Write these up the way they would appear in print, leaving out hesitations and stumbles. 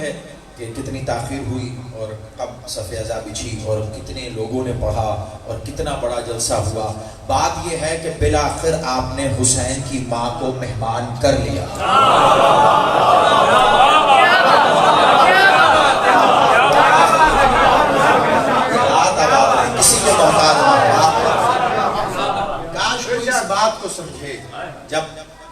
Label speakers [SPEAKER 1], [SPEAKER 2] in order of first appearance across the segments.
[SPEAKER 1] ہے کہ کتنی تاخیر ہوئی اور کب صف اعضاء بچھی اور کتنے لوگوں نے پڑھا اور کتنا بڑا جلسہ ہوا. بات یہ ہے کہ بالآخر آپ نے حسین کی ماں کو مہمان کر لیا. کسی کے محتاج کاش کوئی اس بات کو سمجھے. جب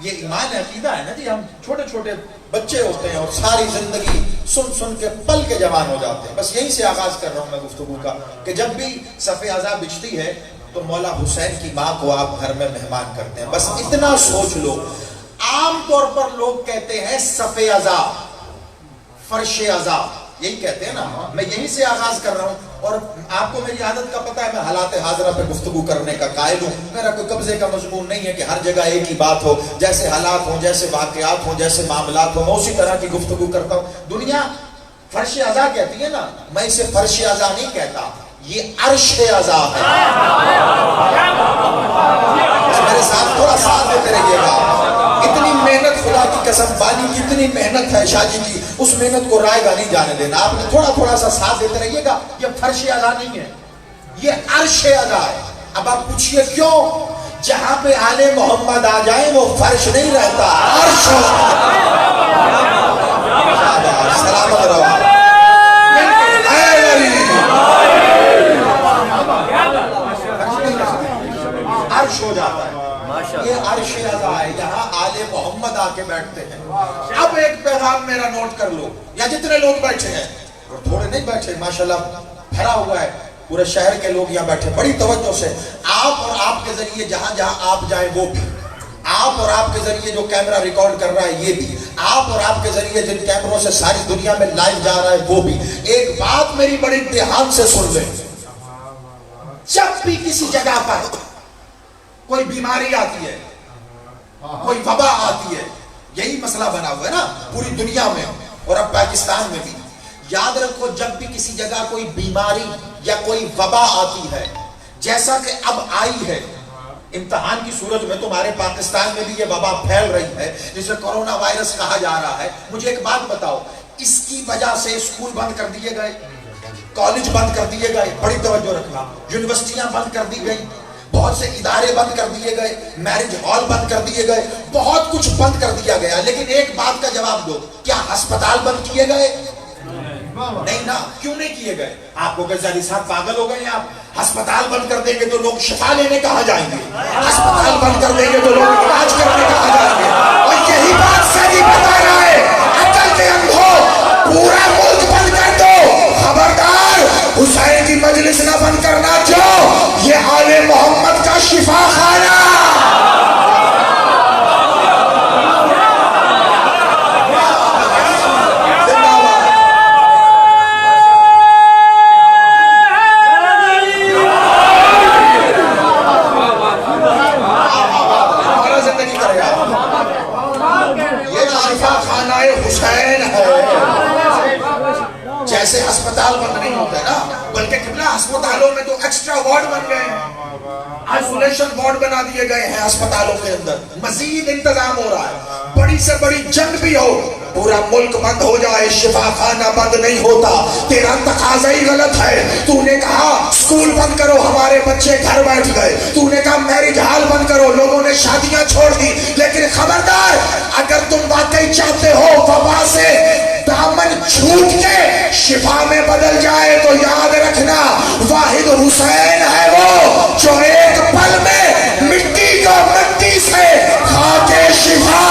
[SPEAKER 1] یہ ایمان عقیدہ ہے نا جی, ہم چھوٹے چھوٹے بچے ہوتے ہیں اور ساری زندگی سن سن کے پل کے جوان ہو جاتے ہیں. بس یہیں سے آغاز کر رہا ہوں میں گفتگو کا کہ جب بھی صف اعضاء بچھتی ہے تو مولا حسین کی ماں کو آپ گھر میں مہمان کرتے ہیں. بس اتنا سوچ لو. عام طور پر لوگ کہتے ہیں صف اعضاء, فرش اعضاء, یہی کہتے ہیں نا. میں یہیں سے آغاز کر رہا ہوں اور آپ کو میری عادت کا پتہ ہے میں حالات حاضرہ پہ گفتگو کرنے کا قائل ہوں. میرا کوئی قبضے کا مضمون نہیں ہے کہ ہر جگہ ایک ہی بات ہو. جیسے حالات ہوں, جیسے واقعات ہوں, جیسے معاملات ہوں, میں اسی طرح کی گفتگو کرتا ہوں. دنیا فرش اعضاء کہتی ہے نا, میں اسے فرش اعضاء نہیں کہتا, یہ عرش اعضاء ہے. میرے ساتھ تھوڑا ساتھ دیتے رہیے گا. اتنی محنت, خدا کی قسم, بانی کی اتنی محنت ہے شاہ جی کی, اس محنت کو رائے گا نہیں جانے دینا. آپ نے تھوڑا تھوڑا سا ساتھ دیتے رہیے گا. یہ فرش اعضاء نہیں ہے, یہ عرش اعضاء ہے. اب آپ پوچھئے کیوں؟ جہاں پہ آل محمد آ جائیں وہ فرش نہیں رہتا, عرش. سلامت رہو. عرش ہو جاتا ہے. یہ عرش اعضاء ہے, یہاں آل محمد آ کے بیٹھتے ہیں. اب ایک پیغام میرا نوٹ کر لو, یا جتنے لوگ بیٹھے ہیں, اور تھوڑے نہیں بیٹھے, ماشاءاللہ بھرا ہوا ہے پورے شہر کے لوگ یہاں بیٹھے. بڑی توجہ سے, آپ اور آپ کے ذریعے جہاں جہاں آپ جائیں وہ بھی, آپ اور آپ کے ذریعے جو کیمرہ ریکارڈ کر رہا ہے یہ بھی, آپ اور آپ کے ذریعے جن کیمروں سے ساری دنیا میں لائیو جا رہا ہے وہ بھی. ایک بات میری بڑی دھیان سے سن لیں. جب بھی کسی جگہ پر کوئی بیماری آتی ہے, کوئی وبا آتی ہے, یہی مسئلہ بنا ہوا ہے نا پوری دنیا میں اور اب پاکستان میں بھی. یاد رکھو, جب بھی کسی جگہ کوئی بیماری یا کوئی وبا آتی ہے, جیسا کہ اب آئی ہے امتحان کی صورت میں, تمہارے پاکستان میں بھی یہ وبا پھیل رہی ہے جسے کورونا وائرس کہا جا رہا ہے. مجھے ایک بات بتاؤ, اس کی وجہ سے اسکول بند کر دیے گئے, کالج بند کر دیے گئے, بڑی توجہ رکھنا, یونیورسٹیاں بند کر دی گئی, بہت سے ادارے بند کر دیے گئے, میرج ہال بند کر دیے گئے, بہت کچھ بند کر دیا گیا. لیکن ایک بات کا جواب دو, کیا ہسپتال بند کیے گئے؟ نہیں نا. کیوں نہیں کیے گئے؟ آپ کو کہ زیادہ صاحب پاگل ہو گئے ہیں آپ, ہسپتال بند کر دیں گے تو لوگ شفا لینے کہاں جائیں گے, ہسپتال بند کر دیں گے تو لوگ علاج کرنے کہاں جائیں گے. اور یہی بات ساری بتا رہا ہے, عقل کے اندھو پورا ملک بند کر دو, خبردار حسین کی مجلس نہ بند کرنا. جو یہ آل محمد کا شفا خانہ, جیسے ہسپتال بند نہیں ہوتا ہے نا, بلکہ قبلہ ہسپتالوں میں تو ایکسٹرا وارڈ بن گئے ہیں, آئسولیشن وارڈ بنا دیے گئے ہیں ہسپتالوں کے اندر, مزید انتظام ہو رہا ہے. بڑی سے بڑی جنگ بھی ہو, پورا ملک بند ہو جائے, شفا خانہ بند نہیں ہوتا. تیرا تقاضا ہی غلط ہے. تو نے کہا اسکول بند کرو, ہمارے بچے گھر بیٹھ گئے. تو نے کہا میرج ہال بند کرو, لوگوں نے شادیاں چھوڑ دی. لیکن خبردار, اگر تم واقعی چاہتے ہو وبا سے دامن چھوٹ کے شفا میں بدل جائے تو یاد رکھنا, واحد حسین ہے وہ جو ایک پل میں مٹی کو مٹی سے خاک شفا.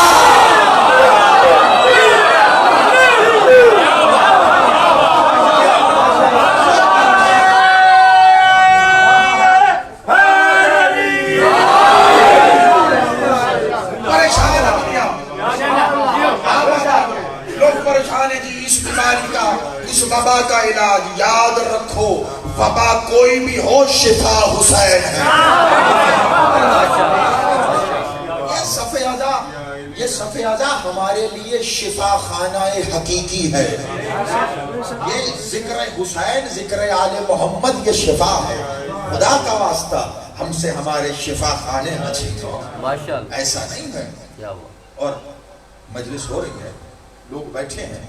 [SPEAKER 1] اس وبا کا علاج یاد رکھو, وبا کوئی بھی ہو, شفا حسین ہے. یہ صف اعضاء ہمارے لیے شفا خانہ حقیقی ہے. یہ ذکر حسین, ذکر آل محمد, یہ شفا ہے. خدا کا واسطہ ہم سے ہمارے شفا خانے نہ چھینو, ایسا نہیں ہے. اور مجلس ہو رہی ہے, لوگ بیٹھے ہیں,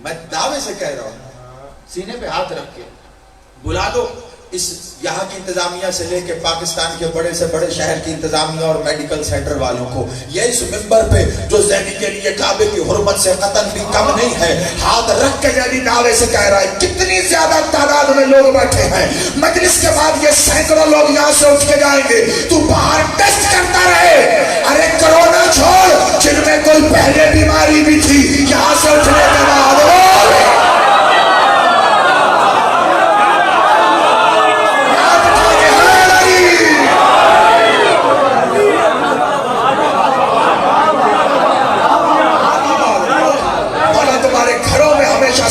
[SPEAKER 1] میں دعوے سے کہہ رہا ہوں، سینے پہ ہاتھ رکھ کے بلا لو اس یہاں کی انتظامیہ سے لے کے پاکستان کے بڑے سے بڑے شہر کی انتظامیہ اور میڈیکل سینٹر والوں کو، یہ اس ممبر پہ جو ذہنی کے لیے کعبے کی حرمت سے قطن بھی کم نہیں ہے، ہاتھ رکھ کے ذہنی دعوے سے کہہ رہا ہے کتنی زیادہ تعداد میں لوگ بیٹھے ہیں، مجلس کے بعد یہ سینکڑوں لوگ یہاں سے اٹھ کے جائیں گے، تو باہر ٹیسٹ کرتا رہے، ارے کرونا چھوڑ جن میں کوئی پہلے بیماری بھی تھی یہاں سے اٹھنے کے بعد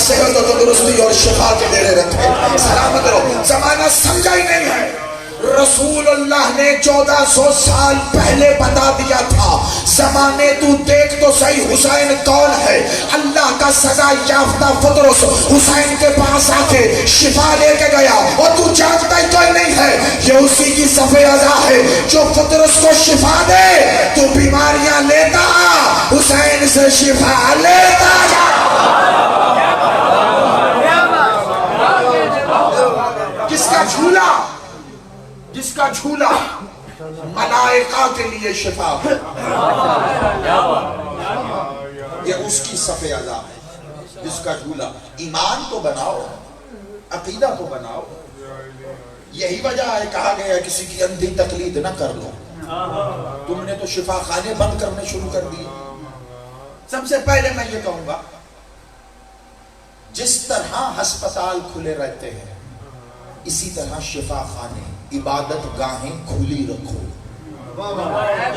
[SPEAKER 1] صحت و تندرستی اور شفا کے دیرے رکھے، سلامت رہو۔ زمانہ سمجھا ہی نہیں ہے، رسول اللہ نے 1400 سال پہلے بتا دیا تھا، زمانے تو دیکھ تو صحیح حسین کون ہے، اللہ کا سزا یافتہ فطرس حسین کے پاس آ کے شفا لے کے گیا، اور تو جانتا ہی کوئی نہیں ہے یہ اسی کی صفِ ازا ہے جو فطرس کو شفا دے، تو بیماریاں لیتا حسین سے شفا لیتا جا۔ جس کا جھولا ملائکہ کے لیے شفا ہو، یہ اس کی صفِ ازا ہے، جس کا جھولا۔ ایمان تو بناؤ، عقیدہ تو بناؤ، یہی وجہ ہے کہا گیا کسی کی اندھی تقلید نہ کر لو، تم نے تو شفا خانے بند کرنے شروع کر دیے۔ سب سے پہلے میں یہ کہوں گا جس طرح ہسپتال کھلے رہتے ہیں اسی طرح شفا خانے، عبادت گاہیں کھلی رکھو۔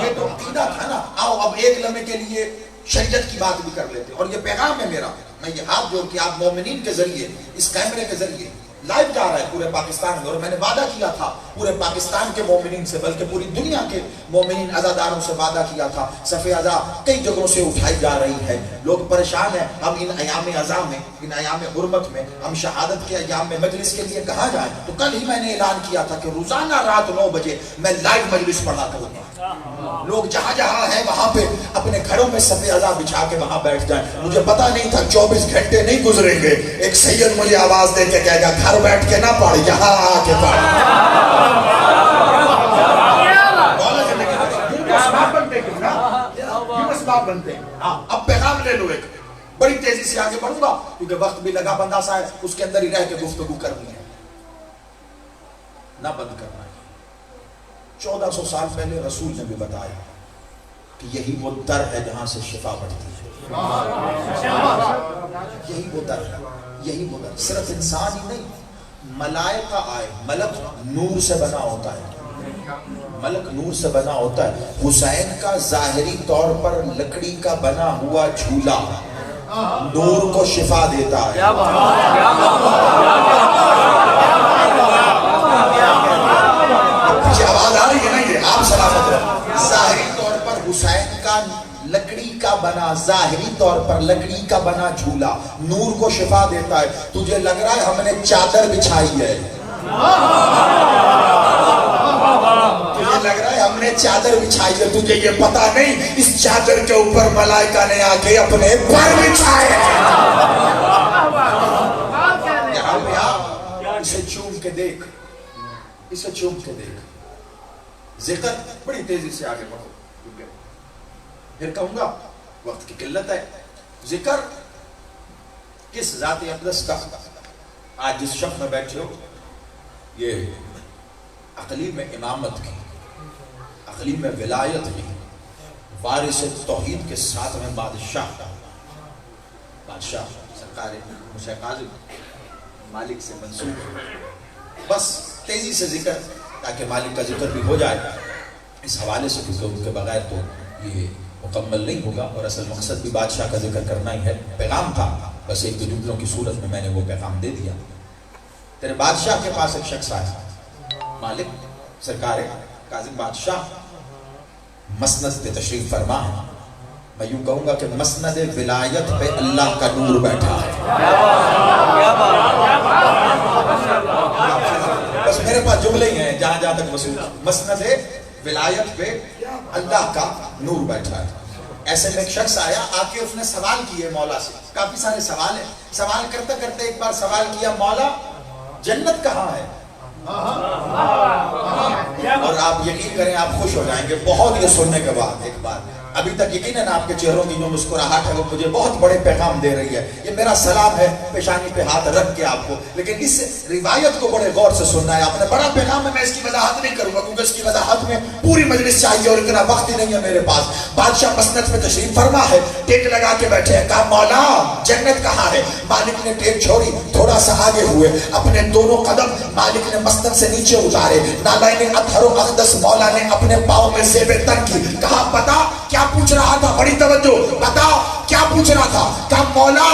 [SPEAKER 1] یہ تو عقیدہ تھا نا۔ آؤ اب ایک لمحے کے لیے شریعت کی بات بھی کر لیتے، اور یہ پیغام ہے میرا، میں یہ ہاتھ جوڑ کے آپ مومنین کے ذریعے اس کیمرے کے ذریعے لائیو جا رہا ہے پورے پاکستان میں، اور میں نے وعدہ کیا تھا پورے پاکستان کے مومنین سے بلکہ پوری دنیا کے مومنین عزاداروں سے وعدہ کیا تھا، صفِ ازا کئی جگہوں سے اٹھائی جا رہی ہے، لوگ پریشان ہیں، ہم ان ایام ازا میں، ان ایام حرمت میں، ہم شہادت کے ایام میں مجلس کے لیے کہاں جائیں؟ تو کل ہی میں نے اعلان کیا تھا کہ روزانہ رات 9 بجے میں لائیو مجلس پڑھا کروں گا، لوگ جہاں جہاں ہیں وہاں پہ اپنے گھروں میں صفِ ازا بچھا کے وہاں بیٹھ جائیں۔ مجھے پتا نہیں تھا 24 گھنٹے نہیں گزریں گے ایک سید مجھے آواز دے کے کہے گا گھر بیٹھ کے نہ پڑھ، یہاں آ کے پڑھ۔ اب پیغام لے لو، ایک بڑی تیزی سے آگے بڑھوں گا کیونکہ وقت بھی لگا بندہ سا ہے، اس کے اندر ہی رہ کے گفتگو کرنی ہے، نہ بند کرنا ہے۔ 1400 سال پہلے رسول نے بھی بتایا کہ یہی وہ در ہے جہاں سے شفا بڑھتی ہے، یہی وہ در ہے، یہی وہ در۔ صرف انسان ہی نہیں، ملائکہ آئے، ملک نور سے بنا ہوتا ہے، ملک نور سے بنا ہوتا ہے۔ حسین کا ظاہری طور پر لکڑی کا بنا ہوا جھولا نور کو شفا دیتا ہے۔ آواز آ رہی ہے نا؟ یہ آپ سلامت رہو۔ ظاہری طور پر حسین کا لکڑی کا بنا، ظاہری طور پر لکڑی کا بنا جھولا نور کو شفا دیتا ہے۔ تجھے لگ رہا ہے ہم نے چادر بچھائی ہے، تجھے لگ رہا ہے ہم نے چادر بچھائی ہے، تجھے یہ پتا نہیں اس چادر کے اوپر ملائکہ نے آ کے اپنے پر بچھائے ہیں۔ یہاں پہ آپ اسے چوم کے دیکھ، اسے چوم کے دیکھ۔ ذکر بڑی تیزی سے آگے بڑھو کیونکہ پھر کہوں گا وقت کی قلت ہے۔ ذکر کس ذات اقدس کا؟ آج جس شخص میں بیٹھے ہو یہ اقلیم میں امامت کی، اقلیم میں ولایت کی، وارث توحید کے ساتھ میں بادشاہ سرکار موسیٰ کاظم مالک سے منسوب۔ بس تیزی سے ذکر تاکہ مالک کا ذکر بھی ہو جائے اس حوالے سے، کیونکہ ان کے بغیر تو یہ مکمل نہیں ہوگا، اور اصل مقصد بھی بادشاہ کا ذکر کرنا ہی ہے۔ پیغام تھا بس ایک دو جملوں کی صورت میں نے وہ پیغام دے دیا۔ تیرے بادشاہ کے پاس ایک شخص آیا، مالک سرکار کاظم بادشاہ مسند پہ تشریف فرما ہے، میں یوں کہوں گا کہ مسند ولایت پہ اللہ کا نور بیٹھا ہے۔ بس میرے پاس جملے ہی ہیں جہاں تک وصول، مسند ولایت پہ اللہ کا نور بیٹھا ہے۔ ایسے میں ایک شخص آیا، آ کے اس نے سوال کیے مولا سے، کافی سارے سوال ہیں، سوال کرتے کرتے ایک بار سوال کیا، مولا جنت کہاں ہے؟ اور آپ یقین کریں آپ خوش ہو جائیں گے بہت یہ سننے کے بعد ایک بار. ابھی تک یقیناً آپ کے چہروں کی جو مسکراہٹ ہے وہ مجھے بہت بڑے پیغام دے رہی ہے. یہ میرا سلام ہے پیشانی پہ ہاتھ رکھ کے آپ کو، لیکن اس روایت کو بڑے غور سے سننا ہے آپ نے. بڑا پیغام ہے، میں اس کی وضاحت نہیں کروں گا کیونکہ اس کی وضاحت میں پوری مجلس چاہیے اور اتنا وقت ہی نہیں ہے میرے پاس. بادشاہ مسند میں تشریف فرما ہے، ٹیک لگا کے بیٹھے ہیں. کہا مولا جنت کہاں ہے؟ مالک نے ٹیک چھوڑی، تھوڑا سا آگے ہوئے، اپنے دونوں قدم مالک نے مسند سے نیچے اتارے. نالائن اطہر و اقدس مولا نے اپنے پاؤں میں زیب تن کی. کہا بتا کیا پوچھ رہا تھا؟ بڑی توجہ، بتا کیا پوچھ رہا تھا؟ کہا مولا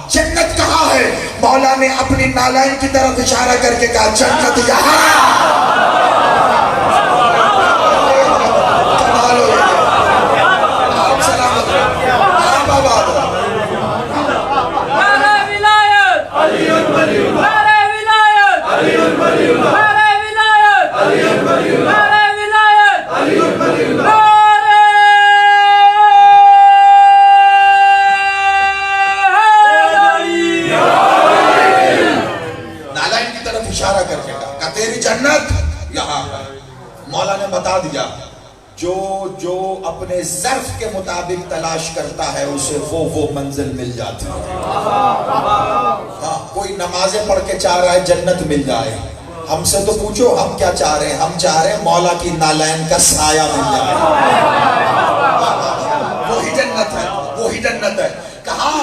[SPEAKER 1] جنت کہاں ہے؟ مولا نے اپنی نالائن کی طرف اشارہ کر کے کہا جنت یہاں. مولا نے بتا دیا جو جو اپنے ظرف کے مطابق تلاش کرتا ہے اسے وہ منزل مل جاتی ہے. ہاں کوئی نمازیں پڑھ کے چاہ رہا ہے جنت مل جائے، ہم سے تو پوچھو ہم کیا چاہ رہے ہیں؟ ہم چاہ رہے ہیں مولا کی نالائن کا سایہ مل جائے. وہی جنت ہے، وہی جنت ہے. کہا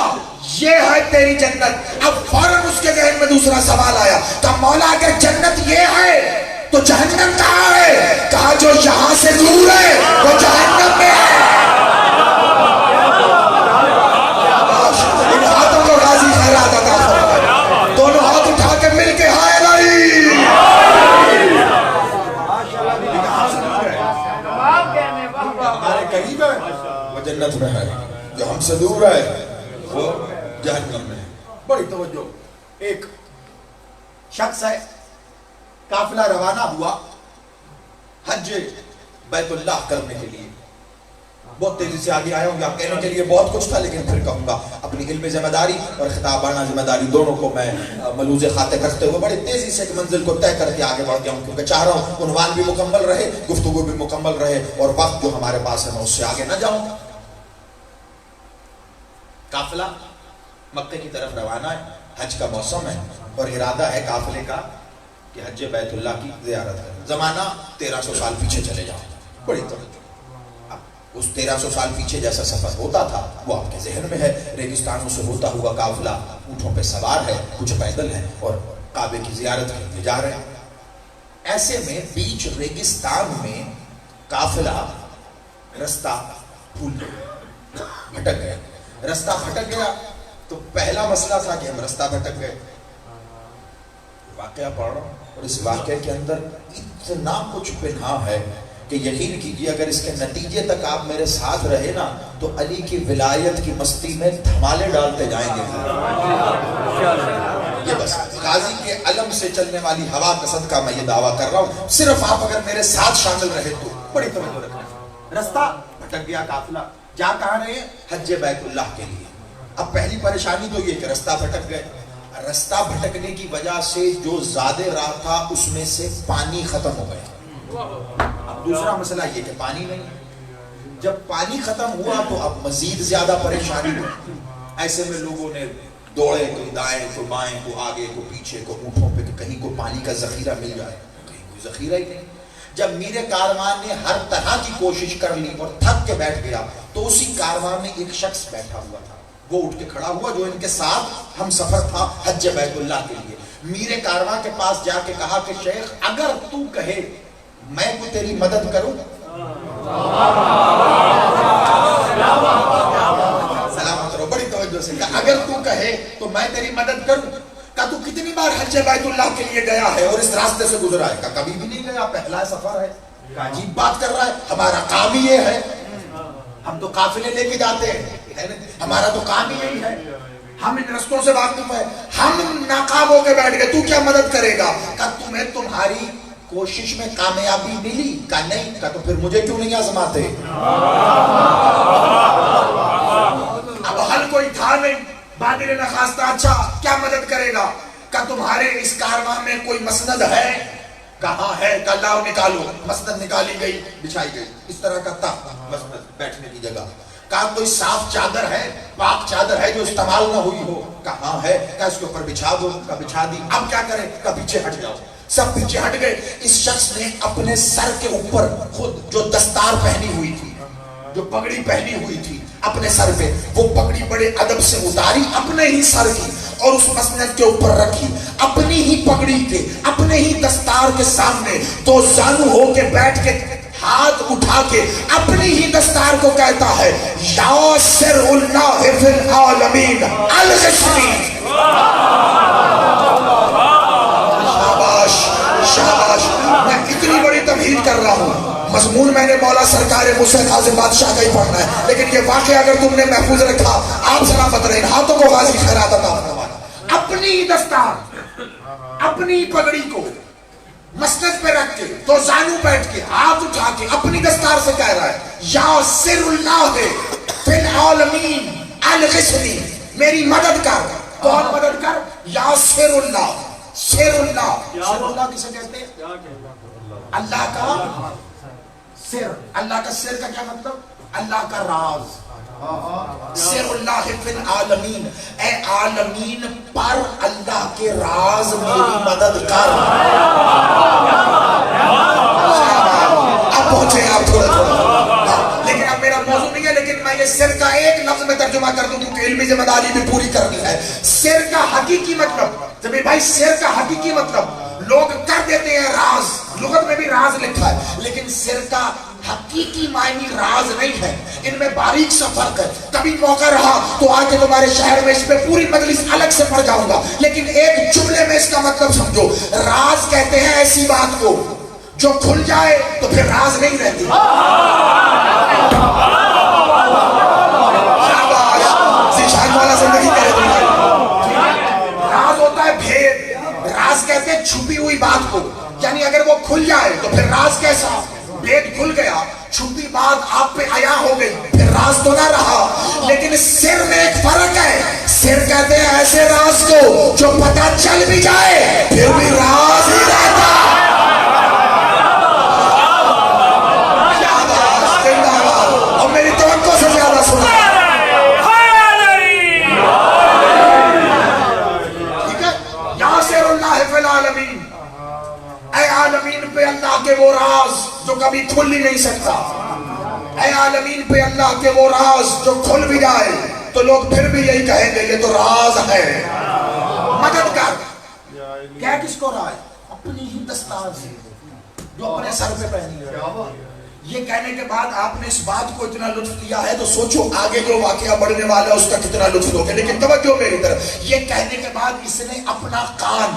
[SPEAKER 1] یہ ہے تیری جنت. اب فوراً اس کے ذہن میں دوسرا سوال آیا، کہا مولا اگر جنت یہ ہے تو جہنم کہاں ہے؟ کہا جو یہاں سے دور ہے وہ جہنم میں ہے. ان ہاتھوں کو غازی خیرات عطا فرمائے. دونوں ہاتھ اٹھا کے مل کے ہائے بھائی. ہمارے قریب ہے وہ جنت میں ہے، جو ہم سے دور ہے وہ جہنم میں ہے. بڑی توجہ. ایک شخص ہے، قافلہ روانہ ہوا حج بیت اللہ کرنے کے لیے. بہت تیزی سے آگے آیا ہوں، آپ کہنے کے لیے بہت کچھ تھا لیکن پھر کہوں گا اپنی علم ذمہ داری اور خطابانہ ذمہ داری دونوں کو میں ملوز خاطر کرتے ہوئے بڑی تیزی سے ایک منزل کو طے کر کے آگے بڑھ گیا ہوں کیونکہ چاہ رہا ہوں عنوان بھی مکمل رہے، گفتگو بھی مکمل رہے اور وقت جو ہمارے پاس ہے میں اس سے آگے نہ جاؤں. قافلہ مکہ کی طرف روانہ ہے، حج کا موسم ہے اور ارادہ ہے قافلے کا کہ حج بیت اللہ کی زیارت کریں. زمانہ 1300 سال پیچھے چلے جاؤ. بڑی توجہ. اب اس 1300 سال پیچھے جیسا سفر ہوتا تھا وہ آپ کے ذہن میں ہے. ریگستانوں سے ہوتا ہوا قافلہ اونٹوں پہ سوار ہے، کچھ پیدل ہیں اور کعبے کی زیارت کرنے جا رہے ہیں. ایسے میں بیچ ریگستان میں قافلہ رستہ بھول گیا، بھٹک گیا. رستہ بھٹک گیا تو پہلا مسئلہ تھا کہ ہم رستہ بھٹک گئے. واقعہ پڑھ رہا ہوں اور اس واقعے کے اندر اتنا کچھ پنہا ہے کہ یقین کیجیے اگر اس کے نتیجے تک آپ میرے ساتھ رہے نا تو علی کی ولایت کی مستی میں دھمالے ڈالتے جائیں گے. یہ بس قاضی کے علم سے چلنے والی ہوا کا صدقہ میں یہ دعویٰ کر رہا ہوں، صرف آپ اگر میرے ساتھ شامل رہے تو. بڑی توجہ رکھنا. رستہ بھٹک گیا قافلہ. جا کہاں رہے ہیں؟ حج بیت اللہ کے لیے. اب پہلی پریشانی تو یہ کہ رستہ بھٹک گئے. رستہ بھٹکنے کی وجہ سے جو زیادہ راہ تھا اس میں سے پانی ختم ہو گیا. اب دوسرا مسئلہ یہ کہ پانی نہیں. جب پانی ختم ہوا تو اب مزید زیادہ پریشانی ہوئی. ایسے میں لوگوں نے دوڑے، کوئی دائیں کو بائیں کو آگے کو پیچھے کو اونٹوں پہ کہ کہیں کو پانی کا ذخیرہ مل جائے. کہیں کوئی ذخیرہ ہی نہیں. جب میرے کاروان نے ہر طرح کی کوشش کر لی اور تھک کے بیٹھ گیا تو اسی کاروان میں ایک شخص بیٹھا ہوا تھا. وہ اٹھ کے کھڑا ہوا جو ان کے ساتھ ہم سفر تھا حج بیت اللہ کے لیے. میرے کارواں کے پاس جا کے کہا کہ شیخ اگر تو کہے میں کوئی تیری مدد کروں. سلامت رہو. بڑی توجہ سے کہا اگر تو کہے تو میں تیری مدد کروں. کہا تو کتنی بار حج بیت اللہ کے لیے گیا ہے اور اس راستے سے گزرا ہے؟ کہا کبھی بھی نہیں گیا، پہلا سفر ہے. کہا عجیب بات کر رہا ہے، ہمارا کام ہی یہ ہے، ہم تو قافلے لے کے جاتے ہیں، ہمارا تو کام ہی یہی ہے، ہم ان رستوں سے واقف ہیں. ہم ناکام ہو کے بیٹھ گئے، تو کیا مدد کرے گا؟ کہا تمہیں تمہاری کوشش میں کامیابی ملی؟ کہا نہیں. کہا تو پھر مجھے کیوں نہیں آزماتے؟ اب حل کوئی تھا نہیں. بادل نخواستہ اچھا کیا مدد کرے گا؟ کہا تمہارے اس کارواں میں کوئی مسند ہے؟ کہاں ہے؟ کہا لاؤ نکالو. مسند نکالی گئی، بچھائی گئی. اس طرح کا تھا مسند بیٹھنے کی جگہ. کہا کوئی صاف چادر ہے، پاک چادر ہے جو استعمال نہ ہوئی ہو؟ کہاں ہے؟ کہا اس کے اوپر بچھا دو. کہا بچھا دی. اب کیا کرے؟ کہا پیچھے ہٹ جاؤ. سب پیچھے ہٹ گئے. اس شخص نے اپنے سر کے اوپر خود جو دستار پہنی ہوئی تھی، جو پگڑی پہنی ہوئی تھی اپنے سر پہ، وہ پگڑی بڑے ادب سے اتاری اپنے ہی سر کی اور اس مسند کے اوپر رکھی. اپنی ہی پگڑی کے، اپنے ہی دستار کے سامنے دو زانو ہو کے بیٹھ کے ہاتھ اٹھا کے اپنی ہی دستار کو کہتا ہے یا سر اللہ فی العالمین الغثنی. شاباش شاباش. میں اتنی بڑی تمہید کر رہا ہوں. مضمون میں نے مولا سرکار موسیٰ کاظم بادشاہ کا ہی پڑھنا ہے، لیکن یہ واقعہ اگر تم نے محفوظ رکھا، آپ سلامت رہے. ہاتھوں کو غازی خیرات عطا فرمائے. اپنی دستار، اپنی پگڑی کو مسند پہ رکھ کے تو زانو بیٹھ کے ہاتھ اٹھا کے اپنی دستار سے کہہ رہا ہے یا سر اللہ فی العالمین الغثنی، میری مدد کر. کون مدد کر؟ یا سر اللہ. سر اللہ، سر اللہ کسے کہتے ہیں؟ اللہ کا سر. اللہ کا سر کا کیا مطلب؟ اللہ کا راز. سر اللہ فی العالمین، اے عالمین پر اللہ کے راز میری مدد کر. اب پہنچے آپ تھوڑا تھوڑا، لیکن اب میرا موضوع نہیں ہے، لیکن میں یہ سر کا ایک لفظ میں ترجمہ کر دوں کیونکہ علمی ذمہ داری بھی پوری کرنی ہے. سر کا حقیقی مطلب، جبھی بھائی سر کا حقیقی مطلب لوگ کر دیتے ہیں راز، لغت میں بھی راز لکھا ہے، لیکن سر کا حقیقی معنی راز نہیں ہے. ان میں باریک سا فرق ہے. کبھی موقع رہا تو آ کے تمہارے شہر میں اس پہ پوری مجلس الگ سے پڑھ جاؤں گا، لیکن ایک جملے میں اس کا مطلب سمجھو. راز کہتے ہیں ایسی بات کو جو کھل جائے تو پھر راز نہیں رہتی. شاباش. ذیشان والا زندگی کرے دنیا. راز ہوتا ہے بھید. راز کہتے ہیں چھپی ہوئی بات کو، یعنی اگر وہ کھل جائے تو پھر راز کیسا؟ بھید کھل گیا، چھپی بات آپ پہ عیاں ہو گئی، پھر راز تو نہ رہا. لیکن سر میں ایک فرق ہے. سر کہتے ہیں ایسے راز کو جو پتہ چل بھی جائے پھر بھی راز ہی رہتا. اور میری توقع سے زیادہ سنا. ٹھیک ہے. یا سر اللہ فی العالمین، اے عالمین پہ اللہ کے وہ راز جو کبھی کھل ہی نہیں سکتا. اے عالمین پہ اللہ کے وہ راز جو کھل بھی جائے تو لوگ پھر بھی یہی کہیں گے یہ تو راز ہے. مدد کر. کیا کس کو رہا ہے؟ اپنی ہی دستار سے جو اپنے سر پہ پہنی ہے. یہ کہنے کے بعد آپ نے اس بات کو اتنا لطف دیا ہے تو سوچو آگے جو واقعہ بڑھنے والا ہے اس کا کتنا لطف ہوگا. لیکن توجہ میری طرف. یہ کہنے کے بعد اس نے اپنا کان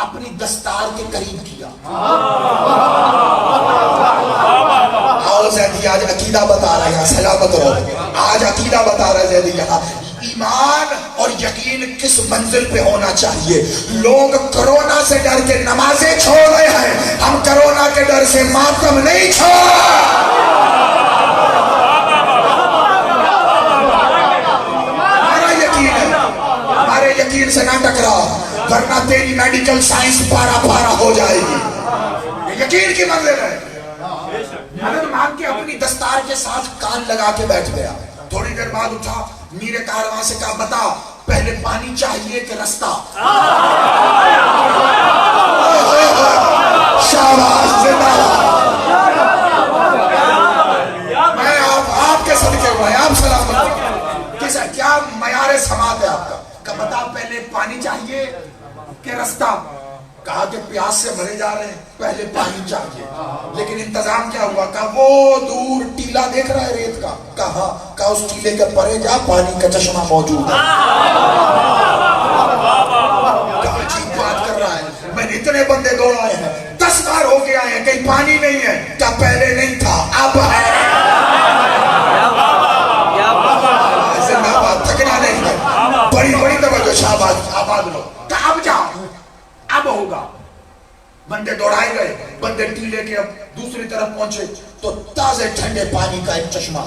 [SPEAKER 1] اپنی دستار کے قریب کیا. آؤ زیدی آج عقیدہ بتا رہا ہے. سلامت رہو. آج عقیدہ بتا رہا ہے زیدی یہاں. ایمان اور یقین کس منزل پہ ہونا چاہیے. لوگ کرونا سے ڈر کے نمازیں چھوڑ رہے ہیں، ہم کرونا کے ڈر سے ماتم نہیں چھوڑ. ہمارا یقین ہے، ہمارے یقین سے نہ ٹکرا ورنہ تیری میڈیکل سائنس پارا پارا ہو جائے گی. یہ یقین کی منزل ہے. مدد مانگ کے اپنی دستار کے ساتھ کان لگا کے بیٹھ گیا. تھوڑی دیر بعد اٹھا، میر کارواں سے کہا بتا پہلے پانی چاہیے کہ رستہ؟ شاباش. زندہ میں آپ کے صدقے ہوئے. آپ سلامت. کیا معیار سماعت ہے آپ کا؟ کہ بتا پہلے پانی چاہیے کہ رستہ؟ کہا کہ پیاس سے مرے جا رہے ہیں، پہلے پانی چاہیے. لیکن انتظام کیا ہوا؟ کہا وہ دور ٹیلا دیکھ رہا ہے ریت کا؟ کہا اس ٹیلے کے پرے جا، پانی کا چشمہ موجود ہے. عجیب بات کر رہا ہے. میں نے اتنے بندے دوڑ آئے ہیں، 10 بار ہو کے آئے ہیں، کہیں پانی نہیں ہے. کیا پہلے نہیں تھا اب ہے. زندہ باد. تھکنا نہیں ہے. بڑی بڑی توجہ. شاباش. آباد لو. اب جاؤ، اب ہوگا. بندے دوڑائے گئے. بندے ٹیلے کے اب دوسری طرف پہنچے تو تازے ٹھنڈے پانی کا ایک چشمہ،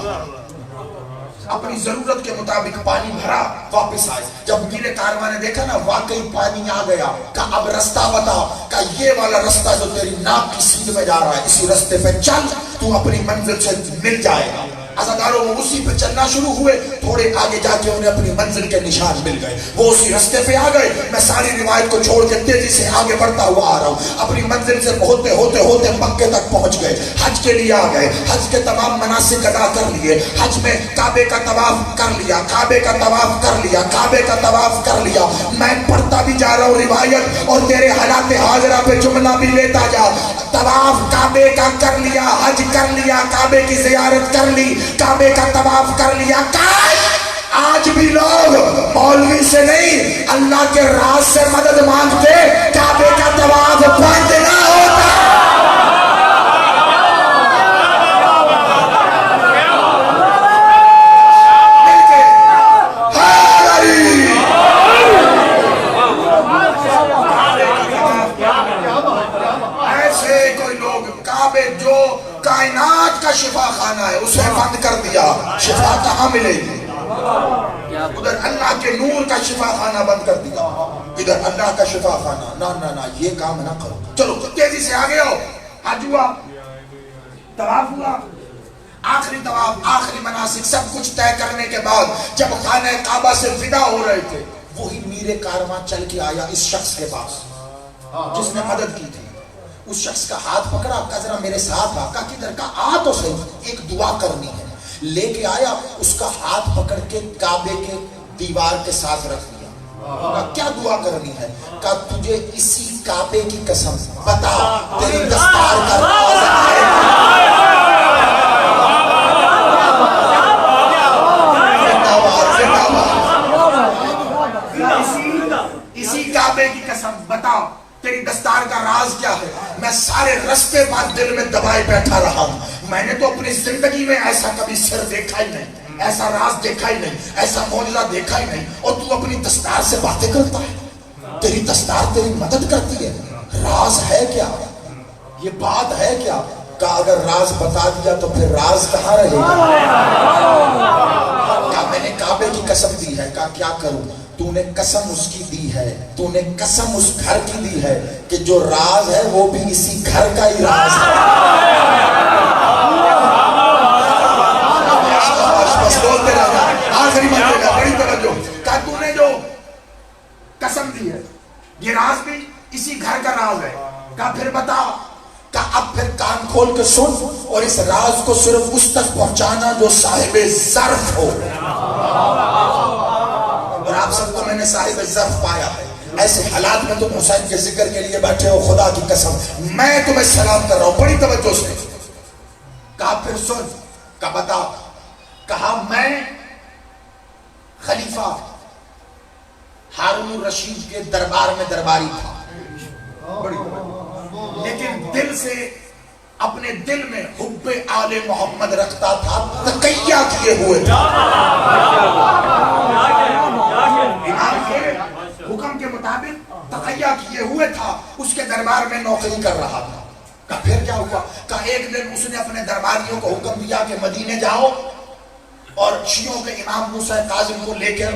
[SPEAKER 1] اپنی ضرورت کے مطابق پانی بھرا، واپس آئے۔ جب میرے کارواں نے دیکھا نا واقعی پانی آ گیا، کہا اب رستہ بتا، کہا یہ والا رستہ جو تیری ناک کی سیدھ میں جا رہا ہے اسی رستے پہ چل، تو اپنی منزل سے مل جائے گا۔ عزاداروں وہ اسی پہ چلنا شروع ہوئے، تھوڑے آگے جا کے انہیں اپنی منزل کے نشان مل گئے، وہ اسی رستے پہ آ گئے۔ میں ساری روایت کو چھوڑ کے تیزی سے آگے بڑھتا ہوا آ رہا ہوں، اپنی منزل سے ہوتے ہوتے ہوتے مکے تک پہنچ گئے، حج کے لیے آ گئے، حج کے تمام مناسک ادا کر لیے، حج میں کعبے کا طواف کر لیا، کعبے کا طواف کر لیا، کعبے کا طواف کر لیا۔ میں پڑھتا بھی جا رہا ہوں روایت اور تیرے حالات حاضرہ پہ جملہ بھی لیتا جا۔ طواف کعبے کا کر لیا، حج کر لیا، کعبے کی زیارت کر لی، کعبے کا طواف کر لیا۔ آج بھی لوگ مولوی سے نہیں اللہ کے راز سے مدد مانگتے، کعبے کا طواف بند نہ ہوتا۔ ایسے کوئی لوگ کعبے جو کائنات کا شفا خانہ ہے اسے بند کر دیا، شفا کہاں ملے گی؟ ادھر اللہ کے نور کا شفا خانہ بند کر دیا، ادھر اللہ کا شفا خانہ، نہ یہ کام نہ کرو۔ چلو تیزی سے آگے ہو، حج ہوا، طواف ہوا، آخری طواف، آخری مناسک سب کچھ طے کرنے کے بعد جب خانہ کعبہ سے ودا ہو رہے تھے، وہی میرے کارواں چل کے آیا اس شخص کے پاس جس نے مدد کی تھی۔ اس شخص کا ہاتھ پکڑا، کہا ذرا میرے ساتھ آ، کہا کدھر کا؟ آ تو صحیح، ایک دعا کرنی ہے۔ لے کے آیا، اس کا ہاتھ پکڑ کے کعبے کے دیوار کے ساتھ رکھ دیا۔ کہا کیا دعا کرنی ہے؟ کہا تجھے اسی کعبے کی قسم بتا تیری دستار کا راز اسی کعبے کی قسم بتا تیری دستار کا راز کیا ہے؟ میں سارے رستے بعد دل میں دبائے بیٹھا رہا ہوں، میں نے تو اپنی زندگی میں ایسا کبھی سر دیکھا ہی نہیں، ایسا راز دیکھا ہی نہیں، ایسا معجزہ دیکھا ہی نہیں، اور تو اپنی دستار سے باتیں کرتا ہے، تیری دستار تیری مدد کرتی ہے، راز ہے کیا؟ یہ بات ہے کیا؟ کہ اگر راز بتا دیا تو پھر راز کہاں رہے گا؟ کہا میں نے کعبے کی قسم دی ہے۔ کہا کیا کروں؟ تو نے قسم اس کی دی ہے، تو نے قسم اس گھر کی دی ہے کہ جو راز ہے وہ بھی اسی گھر کا ہی راز ہے۔ بس بولتے رہا، آخری بات ہے، بڑی توجہ۔ کہا تو نے جو قسم دی ہے یہ راز بھی اسی گھر کا راز ہے۔ کہا پھر بتا۔ کہا اب پھر کان کھول کے سن اور اس راز کو صرف اس تک پہنچانا جو صاحب ظرف ہو، اور آپ سب کو میں نے صاحب ظرف پایا ہے۔ ایسے حالات میں تم حسین کے ذکر کے لیے بیٹھے ہو، خدا کی قسم میں تمہیں سلام کر رہا ہوں بڑی توجہ سے۔ کہا پھر سن۔ کہا بتا۔ کہا میں خلیفہ ہارون الرشید کے دربار میں درباری تھا، لیکن دل سے اپنے دل میں حب آل محمد رکھتا تھا، تقیہ کیے ہوئے تھا، امام کے حکم کے مطابق تقیہ کیے ہوئے تھا، اس کے دربار میں نوکری کر رہا تھا۔ کہا پھر کیا ہوا؟ کہا ایک دن اس نے اپنے درباریوں کو حکم دیا کہ مدینے جاؤ اور شیعوں کے امام موسیٰ کاظم کو لے کر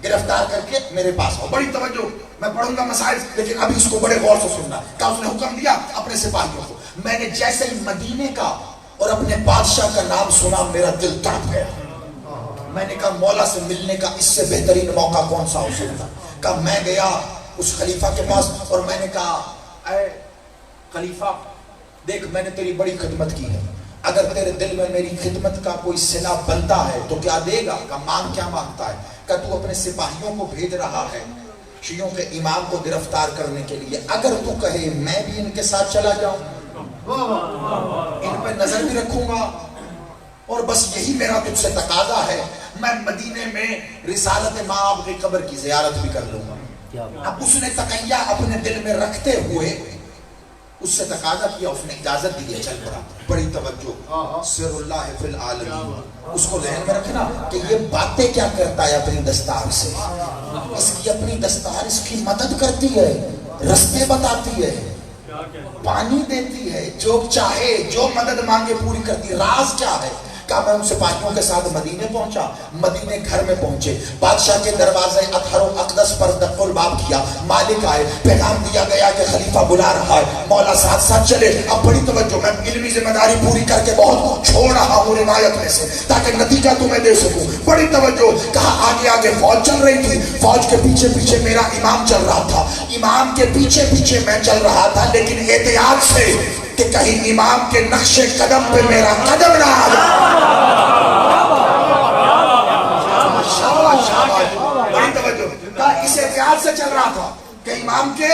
[SPEAKER 1] گرفتار کر کے میرے پاس آؤ۔ بڑی توجہ، میں پڑھوں گا مسائل لیکن ابھی اس کو بڑے غور سے سننا۔ کہا اس نے حکم دیا اپنے سپاہیوں کو، میں نے جیسے ہی مدینے کا اور اپنے بادشاہ کا نام سنا میرا دل تڑپ گیا۔ میں نے کہا مولا سے ملنے کا اس سے بہترین موقع کون سا ہو سکتا؟ کہا میں گیا اس خلیفہ کے پاس اور میں نے کہا اے خلیفہ دیکھ میں نے تیری بڑی خدمت کی ہے، اگر تیرے دل میں میری خدمت کا کوئی صلہ بنتا ہے تو کیا دے گا؟ کہا مانگ کیا مانگتا ہے؟ کہا تو اپنے سپاہیوں کو بھیج رہا ہے شیعوں کے امام کو گرفتار کرنے کے لیے، اگر تو کہے میں بھی ان کے ساتھ چلا جاؤں، ان پہ نظر بھی رکھوں گا، اور بس یہی میرا تجھ سے تقاضا ہے، میں مدینے میں رسالت ماں آپ کی قبر کی زیارت بھی کر لوں گا۔ اب اس نے تقیہ اپنے دل میں رکھتے ہوئے اس سے تقاضا کیا، اس نے اجازت دی ہے، چل پڑا۔ بڑی توجہ، سر اللہ فی العالمین، اس کو ذہن میں رکھنا کہ یہ باتیں کیا کرتا ہے اپنی دستار سے، اس کی اپنی دستار اس کی مدد کرتی ہے، رستے بتاتی ہے، پانی دیتی ہے، جو چاہے جو مدد مانگے پوری کرتی. راز کیا ہے؟ کہا میں ان سپاہیوں کے ساتھ مدینے پہنچا. مدینے گھر میں پہنچے، بادشاہ کے دروازے اطہر و اقدس پر دق الباب کیا. مالک آئے، پیغام دیا گیا کہ خلیفہ بلا رہا ہے. مولا ساتھ ساتھ چلے. اب بڑی توجہ، میں علمی ذمہ داری پوری کر کے بہت چھوڑ رہا ہوں روایت میں سے تاکہ نتیجہ تمہیں دے سکوں. بڑی توجہ. کہا آگے آگے فوج چل رہی تھی، فوج کے پیچھے پیچھے میرا امام چل رہا تھا. امام کے پیچھے پیچھے میں چل رہا تھا، لیکن احتیاط سے کہ کہیں امام کے نقش قدم پہ میرا قدم نہ آ جائے. بڑی توجہ. اس احتیاط سے چل رہا تھا کہ امام کے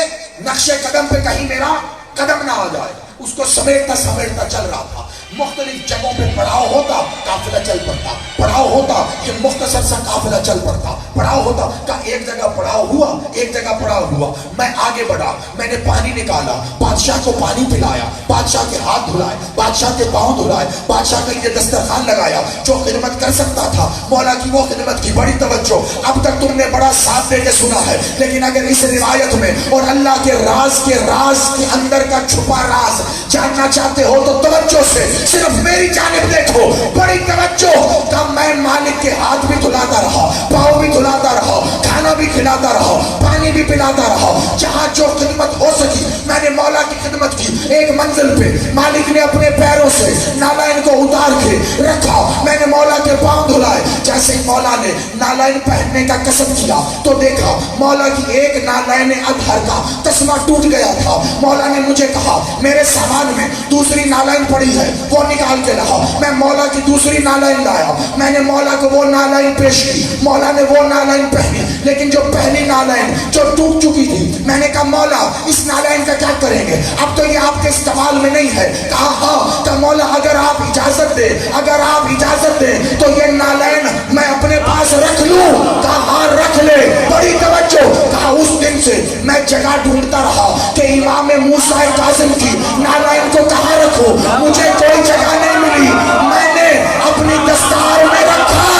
[SPEAKER 1] نقش قدم پہ کہیں میرا قدم نہ آ جائے. اس کو سمیٹتا سمیٹتا چل رہا تھا. مختلف جگہوں پہ پڑاؤ ہوتا، قافلہ چل پڑتا. پڑاؤ ہوتا کہ مختصر سا قافلہ چل پڑتا. پڑاؤ ہوتا کہ ایک جگہ پڑاؤ ہوا، ایک جگہ پڑاؤ ہوا. میں آگے بڑھا، میں نے پانی نکالا، بادشاہ کو پانی پلایا، بادشاہ کے ہاتھ دھلائے، بادشاہ کے پاؤں دھلائے، بادشاہ کا یہ دسترخوان لگایا. جو خدمت کر سکتا تھا مولا کی وہ خدمت کی. بڑی توجہ. اب تک تم نے بڑا ساتھ دے کے سنا ہے، لیکن اگر اس روایت میں اور اللہ کے راز کے اندر کا چھپا راز جاننا چاہتے ہو تو توجہ سے صرف میری جانب دیکھو. بڑی توجہ. کہ میں مالک کے ہاتھ بھی دھلاتا رہا، پاؤں بھی دھلاتا رہا، کھانا بھی کھلاتا رہا، پانی بھی پلاتا رہا. جہاں جو خدمت ہو سکی میں نے مولا کی خدمت کی. ایک منزل پہ مالک نے اپنے پیروں سے نالائن کو اتار کے رکھا. میں نے مولا کے پاؤں دھلائے. جیسے مولا نے نالائن پہننے کا قسم کیا تو دیکھا مولا کی ایک نالائن اطہر کا تسمہ ٹوٹ گیا تھا. مولا نے مجھے کہا میرے سامان میں دوسری نالائن پڑی ہے، وہ نکال کے لاؤ. میں مولا کی دوسری نالائن لایا. میں نے مولا کو وہ نالائن پیش کی. مولا نے وہ نالائن پہنی، لیکن جو پہلی نالائن جو ٹوٹ چکی تھی، میں نے کہا مولا اس نالائن کا کیا کریں گے؟ اب تو یہ آپ کے استعمال میں نہیں ہے. کہا ہاں. کہ مولا اگر آپ اجازت دیں، اگر آپ اجازت دیں تو یہ نالائن میں اپنے پاس رکھ لوں. کہا ہاں رکھ لے. بڑی توجہ. کہا اس دن سے میں جگہ ڈھونڈتا رہا کہ امام موسیٰ کاظم کی نالائن کو کہاں رکھوں. مجھے کوئی جگہ نہیں ملی. میں نے اپنی دستار میں رکھا.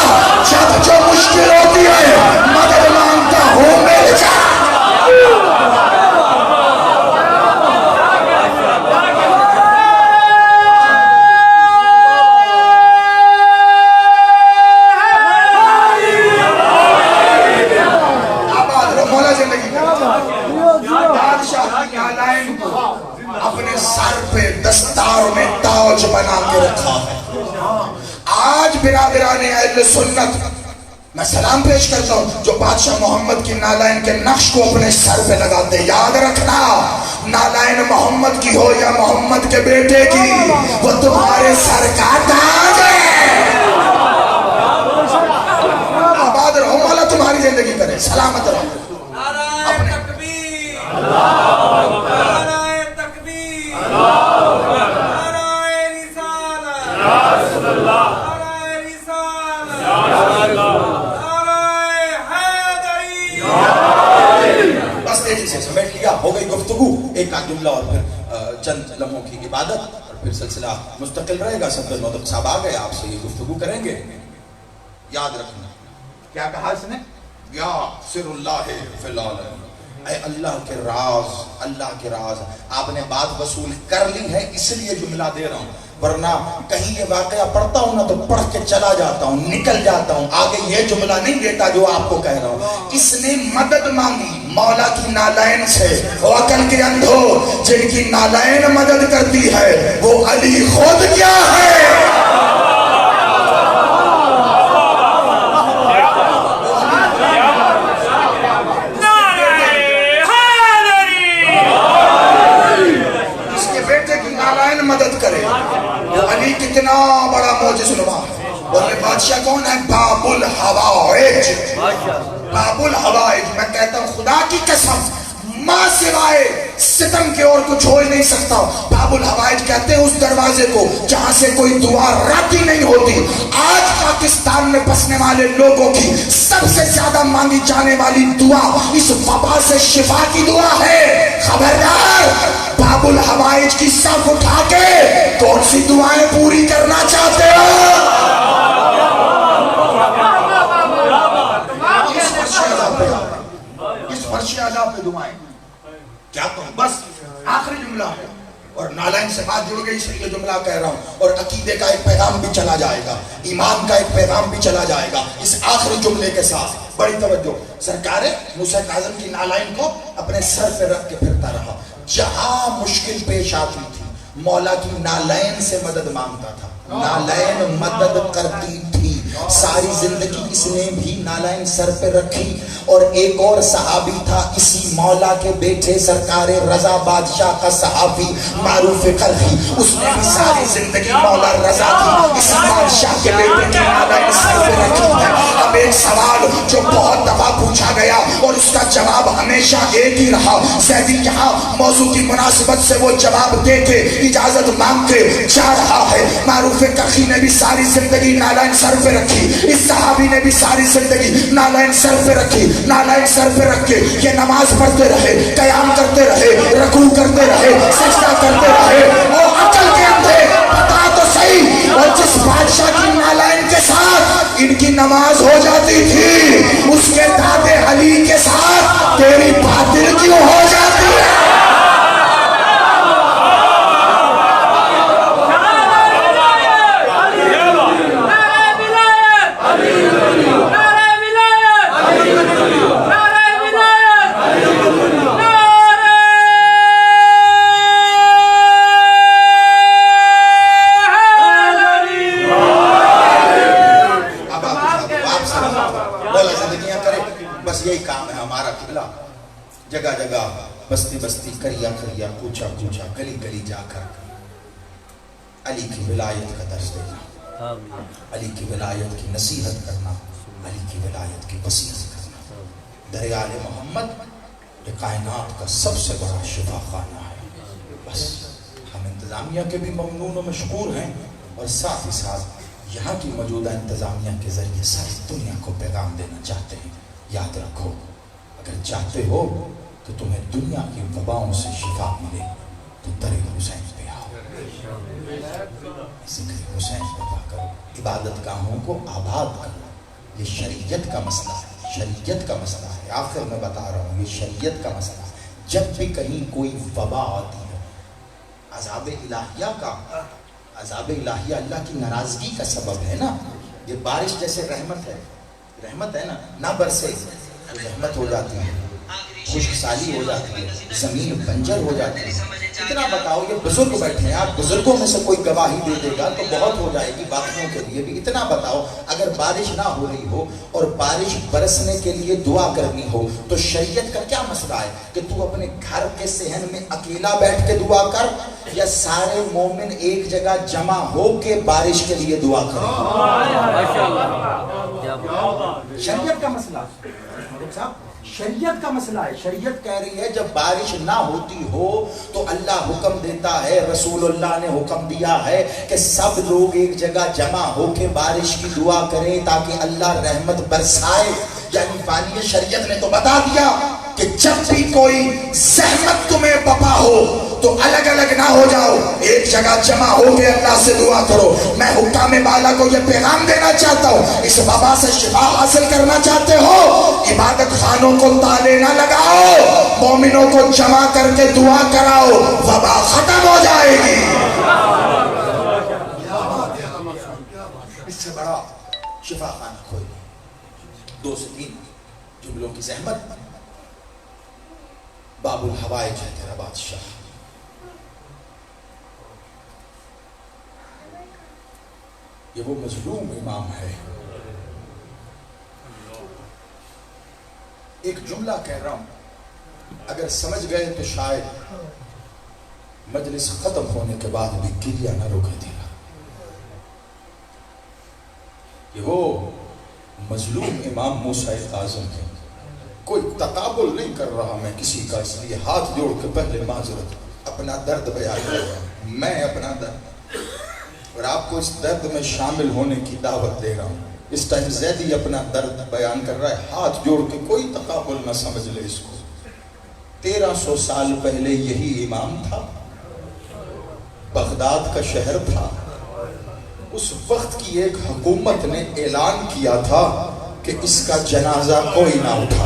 [SPEAKER 1] جب جو مشکل ہوتی ہے مدد مانگتا ہوں میرے جا. اپنے سر پہ دستار میں تاج بنا کے رکھا ہے. آج برادران اہل سنت میں سلام پیش کرتا ہوں جو بادشاہ محمد کی نالائن کے نقش کو اپنے سر پہ لگاتے. یاد رکھنا نالائن محمد کی ہو یا محمد کے بیٹے کی، وہ تمہارے سر کا تاج ہے. آباد رہو، مولا تمہاری زندگی کرے، سلامت رہو. بس تیزی سے سمیٹ لیا، ہو گئی گفتگو. ایک آدھ جملہ اور پھر چند لمحوں کی عبادت اور پھر سلسلہ مستقل رہے گا. صفدر نوطق صاحب آ گئے، آپ سے یہ گفتگو کریں گے. یاد رکھنا کیا کہا اس نے؟ یا سر اللہ فی العالمین، اے اللہ کے راز، اللہ کے راز. آپ نے بات وصول کر لی ہے اس لیے جملہ دے رہا ہوں، ورنہ کہیں یہ واقعہ پڑھتا ہوں نا تو پڑھ کے چلا جاتا ہوں، نکل جاتا ہوں، آگے یہ جملہ نہیں دیتا جو آپ کو کہہ رہا ہوں. اس نے مدد مانگی مولا کی نالائن سے. وہ عقل کے اندھو جن کی نالائن مدد کرتی ہے وہ علی خود کیا ہے. مدد کرے وہ علی کتنا بڑا معجز نما ہے. اور یہ بادشاہ کون ہے؟ باب الحوائج. باب الحوائج. میں کہتا ہوں خدا کی قسم ماں سوائے ستم کے اور کچھ ہو ہی نہیں سکتا. باب الحوائج کہتے ہیں اس دروازے کو جہاں سے کوئی دعا رد ہی نہیں ہوتی. آج پاکستان میں بسنے والے لوگوں کی سب سے زیادہ مانگی جانے والی دعا اس وبا سے شفا کی دعا ہے. خبردار باب الحوائج کی صف اٹھا کے کون سی دعائیں پوری کرنا چاہتے ہو؟ اس فرش عذاب پہ دعائیں. کیا کہوں؟ بس آخری جملہ ہے اور نالائن سے بات جڑ گئی، اس لیے جملہ کہہ رہا ہوں، اور عقیدے کا ایک پیغام بھی چلا جائے گا، ایمان کا ایک پیغام بھی چلا جائے گا اس آخری جملے کے ساتھ۔ بڑی توجہ، سرکار موسیٰ کاظم کی نالائن کو اپنے سر پہ رکھ کے پھرتا رہا، جہاں مشکل پیش آتی تھی مولا کی نالائن سے مدد مانگتا تھا، نالائن مدد کرتی تھی، ساری زندگی اس نے بھی نالائن سر پہ رکھی۔ اور ایک اور صحابی تھا اسی مولا کے بیٹے سرکار رضا بادشاہ کا صحابی معروف قرخی، اس نے بھی ساری زندگی مولا رضا کی اسی بادشاہ کے بیٹے کی نالائن سر پہ رکھی ہے۔ اب ایک سوال جو بہت دفعہ پوچھا گیا اور اس کا جواب ہمیشہ ایک ہی رہا، زیدی یہاں موضوع کی مناسبت سے وہ جواب دے کے اجازت مانگ کے جا رہا ہے۔ معروف قرخی نے بھی ساری زندگی نالائن سر پہ رکھی، اس صحابی نے بھی ساری زندگی نالائن سر پہ رکھی، نالائن سر پہ رکھ کے یہ نماز پڑھتے رہے، قیام کرتے رہے، رکوع کرتے رہے، سجدہ کرتے رہے، اور عقل کے اندھے پتا تو صحیح، اور جس بادشاہ کی نالائن کے ساتھ ان کی نماز ہو جاتی تھی اس کے دادے علی کے ساتھ تیری باطل کیوں ہو جاتی ہے؟ جگہ جگہ بستی بستی کریا کریا کوچا کوچا گلی گلی جا کر علی کی ولایت کا درس دینا، علی کی ولایت کی نصیحت کرنا، علی کی ولایت کی وصیت کرنا۔ دریال محمد یہ کائنات کا سب سے بڑا شفا خانہ ہے۔ بس ہم انتظامیہ کے بھی ممنون و مشکور ہیں، اور ساتھ ہی ساتھ یہاں کی موجودہ انتظامیہ کے ذریعے ساری دنیا کو پیغام دینا چاہتے ہیں۔ یاد رکھو، اگر چاہتے ہو کہ تمہیں دنیا کی وباؤں سے شفا ملے تو در حسین پہ آؤ، ذکر حسین پہ کرو، عبادت گاہوں کو آباد کرو۔ یہ شریعت کا مسئلہ ہے، شریعت کا مسئلہ ہے، آخر میں بتا رہا ہوں، یہ شریعت کا مسئلہ ہے۔ جب بھی کہیں کوئی وبا آتی ہے، عذاب الہیہ کا، عذاب الہیہ اللہ کی ناراضگی کا سبب ہے نا۔ یہ بارش جیسے رحمت ہے، رحمت ہے نا، نہ برسے تو رحمت ہو جاتی ہے، خشک سالی ہو جاتی ہے، زمین بنجر ہو جاتی ہے۔ اتنا بتاؤ، یہ بزرگ بیٹھے ہیں، آپ بزرگوں میں سے کوئی گواہی دے دے گا تو بہت ہو جائے گی باقیوں کے لیے بھی۔ اتنا بتاؤ، اگر بارش نہ ہو رہی ہو اور بارش برسنے کے لیے دعا کرنی ہو تو شریعت کا کیا مسئلہ ہے کہ تو اپنے گھر کے صحن میں اکیلا بیٹھ کے دعا کر، یا سارے مومن ایک جگہ جمع ہو کے بارش کے لیے دعا کریں؟ شریعت کا مسئلہ، شریعت کا مسئلہ ہے۔ شریعت کہہ رہی ہے جب بارش نہ ہوتی ہو تو اللہ حکم دیتا ہے، رسول اللہ نے حکم دیا ہے کہ سب لوگ ایک جگہ جمع ہو کے بارش کی دعا کریں تاکہ اللہ رحمت برسائے۔ یعنی بانی شریعت نے تو بتا دیا کہ جب بھی کوئی زحمت تمہیں بپا ہو تو الگ الگ نہ ہو جاؤ، ایک جگہ جمع ہو کے اللہ سے دعا کرو۔ میں حکام بالا کو یہ پیغام دینا چاہتا ہوں، اس وبا سے شفا حاصل کرنا چاہتے ہو، عبادت خانوں کو تالے نہ لگاؤ، مومنوں کو جمع کر کے دعا کراؤ، وبا ختم ہو جائے گی۔ اس سے بڑا شفا خانہ کوئی نہیں۔ 2 سے 3 جملوں کی زحمت۔ باب الحوائج ہے تیرا بادشاہ، یہ وہ مظلوم امام ہے۔ ایک جملہ کہہ رہا ہوں، اگر سمجھ گئے تو شاید مجلس ختم ہونے کے بعد بھی گریہ نہ روکے دے گا۔ یہ وہ مظلوم امام موسیٰ کاظم ہے۔ کوئی تقابل نہیں کر رہا میں کسی کا، اس لیے ہاتھ جوڑ کے پہلے معذرت اپنا درد بیان کر رہا ہوں، میں اپنا درد، اور آپ کو اس درد میں شامل ہونے کی دعوت دے رہا ہوں۔ اس ٹائم زیدی اپنا درد بیان کر رہا ہے، ہاتھ جوڑ کے، کوئی تقابل نہ سمجھ لے اس کو۔ 1300 سال پہلے یہی امام تھا، بغداد کا شہر تھا، اس وقت کی ایک حکومت نے اعلان کیا تھا کہ اس کا جنازہ کوئی نہ اٹھا۔